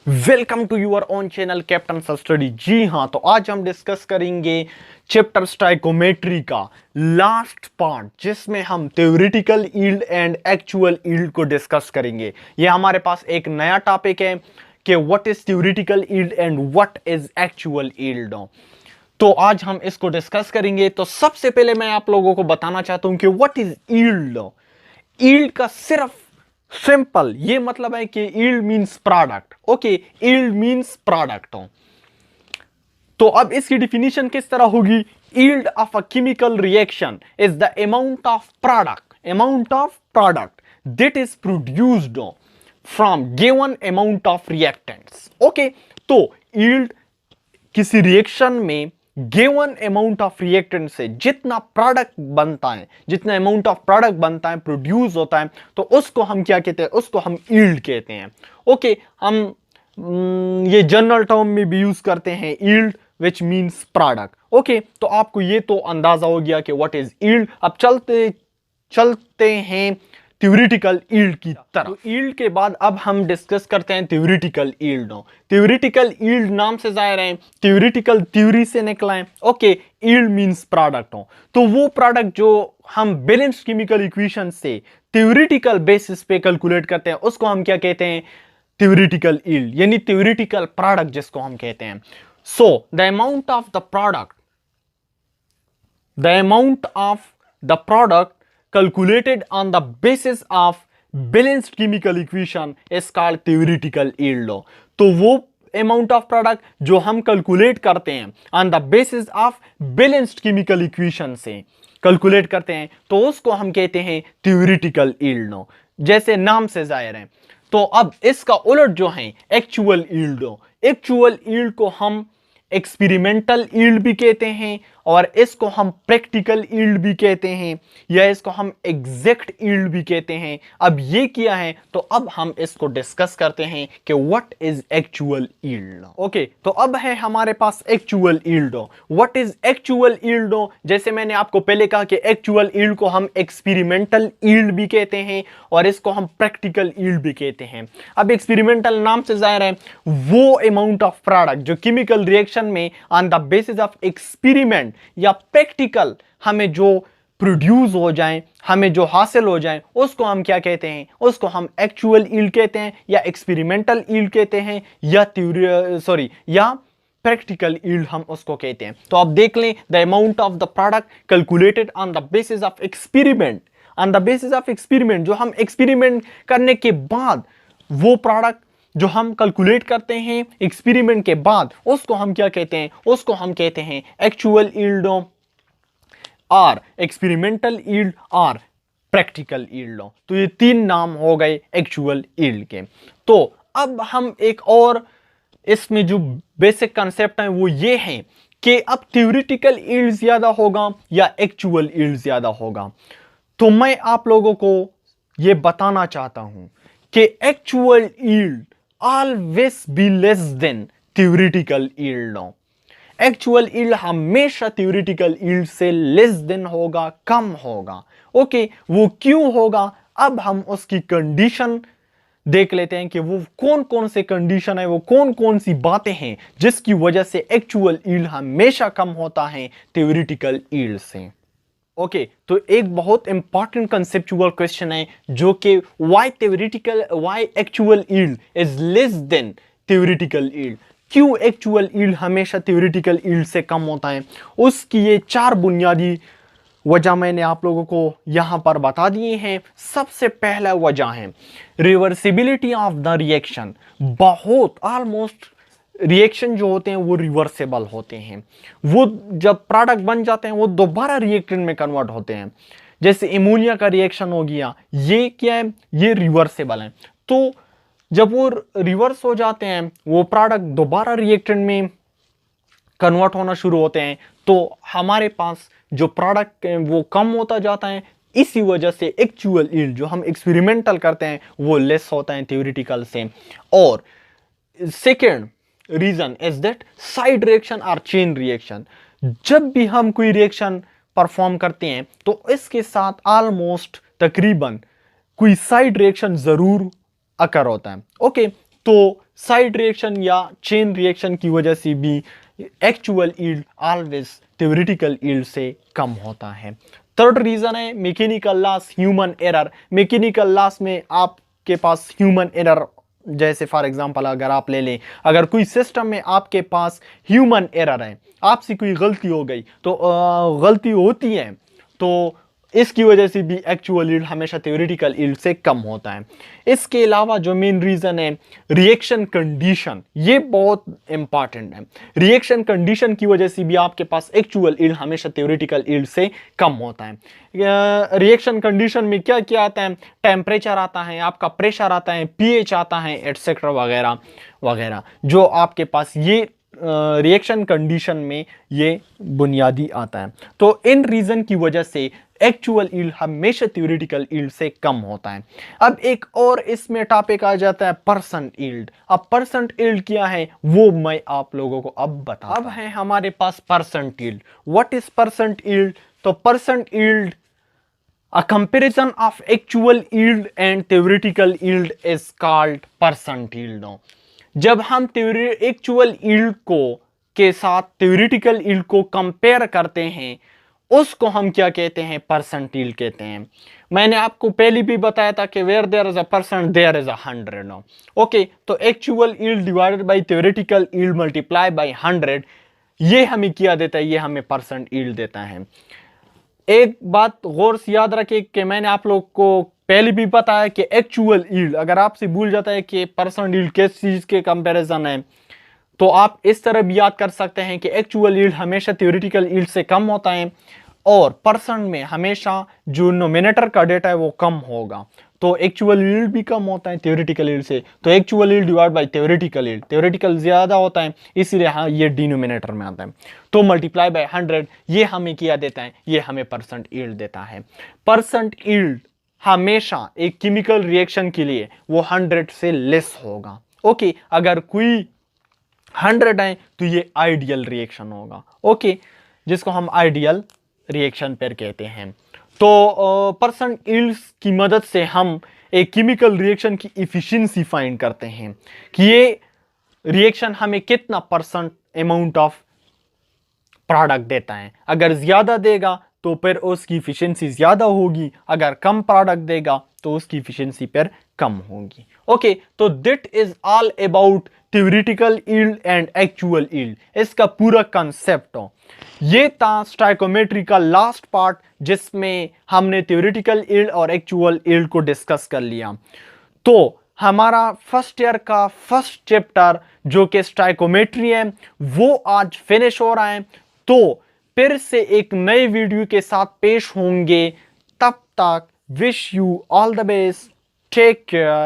Welcome to your own channel captain sir study. जी हाँ, तो आज हम डिस्कस करेंगे चैप्टर स्टाइकोमेट्री का लास्ट पार्ट, जिसमें हम theoretical yield and actual yield को डिस्कस करेंगे। ये हमारे पास एक नया टॉपिक है कि what is theoretical yield and what is actual yield. तो आज हम इसको डिस्कस करेंगे। तो सबसे पहले मैं आप लोगों को बताना चाहता हूं कि व्हाट इज यील्ड। यील्ड का सिर्फ सिंपल ये मतलब है कि yield means product. Okay, yield means product. तो अब इसकी डिफिनीशन किस तरह होगी? Yield of a chemical reaction is the amount of product that is produced from given amount of reactants. Okay, तो यील्ड किसी रिएक्शन में गिवन अमाउंट ऑफ रिएक्टेंट से जितना प्रोडक्ट बनता है, जितना अमाउंट ऑफ प्रोडक्ट बनता है, प्रोड्यूस होता है, तो उसको हम क्या कहते हैं? उसको हम यील्ड कहते हैं। ओके, हम ये जनरल टर्म में भी यूज करते हैं yield which means product. Okay, तो आपको ये तो अंदाजा हो गया कि व्हाट इज यील्ड। अब चलते हैं थ्योरेटिकल यील्ड की तरफ। तो यील्ड के बाद अब हम डिस्कस करते हैं थ्योरेटिकल यील्ड। थ्योरेटिकल यील्ड नाम से जाहिर है थ्योरेटिकल थ्योरी से निकला है। ओके, यील्ड मींस प्रोडक्ट हो, तो वो प्रोडक्ट जो हम बैलेंस्ड केमिकल इक्वेशन से थ्योरेटिकल बेसिस पे कैलकुलेट करते हैं, उसको हम क्या कहते हैं? थ्योरेटिकल यील्ड, यानी थ्योरेटिकल प्रोडक्ट जिसको हम कहते हैं। So the amount of the product calculated on the basis of balanced chemical equation is called theoretical yield। तो वो amount of product जो हम कैलकुलेट करते हैं on the basis of balanced chemical equation से कैलकुलेट करते हैं, तो उसको हम कहते हैं theoretical yield। जैसे नाम से जाहिर है। तो अब इसका उलट जो है एक्चुअल यील्ड को हम एक्सपेरिमेंटल यील्ड भी कहते हैं, और इसको हम प्रैक्टिकल यील्ड भी कहते हैं, या इसको हम एग्जैक्ट यील्ड भी कहते हैं। अब ये किया है, तो अब हम इसको डिस्कस करते हैं कि what is actual yield. Okay, तो अब है हमारे पास actual yield. What is actual yield? जैसे मैंने आपको पहले कहा कि एक्चुअल यील्ड को हम एक्सपेरिमेंटल यील्ड भी कहते हैं, और इसको हम प्रैक्टिकल यील्ड भी कहते हैं। अब एक्सपेरिमेंटल नाम से जाहिर है वो अमाउंट ऑफ प्रोडक्ट जो केमिकल रिएक्शन में on the basis of experiment या प्रैक्टिकल हमें जो प्रोड्यूस हो जाए, हमें जो हासिल हो जाए, उसको हम क्या कहते हैं? उसको हम एक्चुअल यील्ड कहते हैं, या एक्सपेरिमेंटल यील्ड कहते हैं, या प्रैक्टिकल यील्ड हम उसको कहते हैं। तो आप देख लें, the amount of the product calculated on the basis of experiment, जो हम एक्सपेरिमेंट करने के बाद वो प्रोडक्ट जो हम कैलकुलेट करते हैं एक्सपेरिमेंट के बाद, उसको हम क्या कहते हैं? उसको हम कहते हैं एक्चुअल यील्ड, और एक्सपेरिमेंटल यील्ड, और प्रैक्टिकल यील्ड। तो ये तीन नाम हो गए एक्चुअल यील्ड के। तो अब हम एक और इसमें जो बेसिक कंसेप्ट है वो ये है कि अब थ्योरेटिकल यील्ड ज्यादा होगा या एक्चुअल यील्ड ज्यादा होगा। तो मैं आप लोगों को ये बताना चाहता हूं कि actual yield always be less than theoretical yield. Actual yield हमेशा थ्योरेटिकल यील्ड से लेस देन होगा, कम होगा। ओके, वो क्यों होगा? अब हम उसकी कंडीशन देख लेते हैं कि वो कौन कौन से कंडीशन है, वो कौन कौन सी बातें हैं जिसकी वजह से एक्चुअल यील्ड हमेशा कम होता है थ्योरेटिकल यील्ड से। ओके, तो एक बहुत इंपॉर्टेंट कंसेप्चुअल क्वेश्चन है जो कि why actual yield is less than theoretical yield. क्यों एक्चुअल यील्ड हमेशा थ्योरेटिकल यील्ड से कम होता है? उसकी ये चार बुनियादी वजह मैंने आप लोगों को यहां पर बता दिए हैं। सबसे पहला वजह है रिवर्सिबिलिटी ऑफ द रिएक्शन। बहुत ऑलमोस्ट रिएक्शन जो होते हैं वो रिवर्सेबल होते हैं। वो जब प्रोडक्ट बन जाते हैं वो दोबारा रिएक्टेंट में कन्वर्ट होते हैं। जैसे एमोनिया का रिएक्शन हो गया, ये क्या है? ये रिवर्सेबल है। तो जब वो रिवर्स हो जाते हैं, वो प्रोडक्ट दोबारा रिएक्टेंट में कन्वर्ट होना शुरू होते हैं, तो हमारे पास जो प्रोडक्ट है वो कम होता जाता है। इसी वजह से एक्चुअल यील्ड जो हम एक्सपेरिमेंटल करते हैं वो लेस होता है थ्योरेटिकल से। और second reason is that side reaction और चेन रिएक्शन। जब भी हम कोई रिएक्शन परफॉर्म करते हैं तो इसके साथ ऑलमोस्ट तकरीबन कोई साइड रिएक्शन जरूर अकर होता है। ओके, तो साइड रिएक्शन या चेन रिएक्शन की वजह से भी actual yield always theoretical yield से कम होता है। थर्ड रीजन है mechanical loss, human error. Mechanical loss में आपके पास ह्यूमन एरर, जैसे फॉर एग्जांपल अगर आप ले लें, अगर कोई सिस्टम में आपके पास ह्यूमन एरर है, आपसे कोई गलती हो गई, तो गलती होती है, तो इसकी वजह से भी एक्चुअल यील्ड हमेशा थ्योरेटिकल यील्ड से कम होता है। इसके अलावा जो मेन रीजन है रिएक्शन कंडीशन, ये बहुत इंपॉर्टेंट है। रिएक्शन कंडीशन की वजह से भी आपके पास एक्चुअल यील्ड हमेशा थ्योरेटिकल यील्ड से कम होता है। रिएक्शन कंडीशन में क्या क्या आता है? टेम्परेचर आता है, आपका प्रेशर आता है, पीएच आता है, एटसेट्रा वगैरह वगैरह, जो आपके पास ये रिएक्शन कंडीशन में ये बुनियादी आता है। तो इन रीजन की वजह से एक्चुअल यील्ड हमेशा थ्योरेटिकल यील्ड से कम होता है। अब एक और इसमें टॉपिक आ जाता है परसेंट यील्ड। अब परसेंट यील्ड क्या है वो मैं आप लोगों को अब बता। अब है हमारे पास percent yield. What is percent yield? तो percent yield a comparison of actual yield and theoretical yield is called percent yield। now जब हम एक्चुअल यील्ड को के साथ थ्योरेटिकल यील्ड को कंपेयर करते हैं, उसको हम क्या कहते हैं? परसेंट यील्ड कहते हैं। मैंने आपको पहले भी बताया था कि where there is a percent there is a 100 no. Okay, तो actual yield divided by theoretical yield multiply by 100, ये हमें क्या देता है? ये हमें परसेंट यील्ड देता है। एक बात गौर से याद रखें कि मैंने आप लोग को पहले भी बताया कि एक्चुअल यील्ड, अगर आपसे भूल जाता है कि परसेंट यील्ड किस चीज के कंपैरिजन है, तो आप इस तरह भी याद कर सकते हैं कि एक्चुअल यील्ड हमेशा थ्योरेटिकल यील्ड से कम होता है और परसेंट में हमेशा जो नोमिनेटर का डेटा है वो कम होगा। तो एक्चुअल यील्ड भी कम होता है थ्योरेटिकल यील्ड से, तो actual yield divide by theoretical yield, theoretical ज्यादा होता है इसीलिए हाँ ये डिनोमिनेटर में आता है। तो मल्टीप्लाई बाय 100, ये हमें क्या देता है? ये हमें परसेंट यील्ड देता है। परसेंट यील्ड हमेशा एक केमिकल रिएक्शन के लिए वो 100 से लेस होगा। ओके, अगर कोई 100 है तो ये आइडियल रिएक्शन होगा। ओके, जिसको हम आइडियल रिएक्शन पेयर कहते हैं। तो परसेंट यील्ड्स की मदद से हम एक केमिकल रिएक्शन की इफिशिएंसी फाइंड करते हैं कि ये रिएक्शन हमें कितना परसेंट अमाउंट ऑफ प्रोडक्ट देता है। अगर ज्यादा देगा तो फिर उसकी इफिशिएंसी ज्यादा होगी, अगर कम प्रोडक्ट देगा तो उसकी इफिशिएंसी फिर कम होगी। ओके, तो that is all about theoretical yield and actual yield. इसका पूरा कंसेप्ट हो ये था स्टोइकोमेट्री का लास्ट पार्ट, जिसमें हमने थ्योरेटिकल यील्ड और एक्चुअल यील्ड को डिस्कस कर लिया। तो हमारा फर्स्ट ईयर का फर्स्ट चैप्टर जो कि स्टोइकोमेट्री है वो आज फिनिश हो रहा है। तो फिर से एक नए वीडियो के साथ पेश होंगे, तब तक wish you all the best, take care.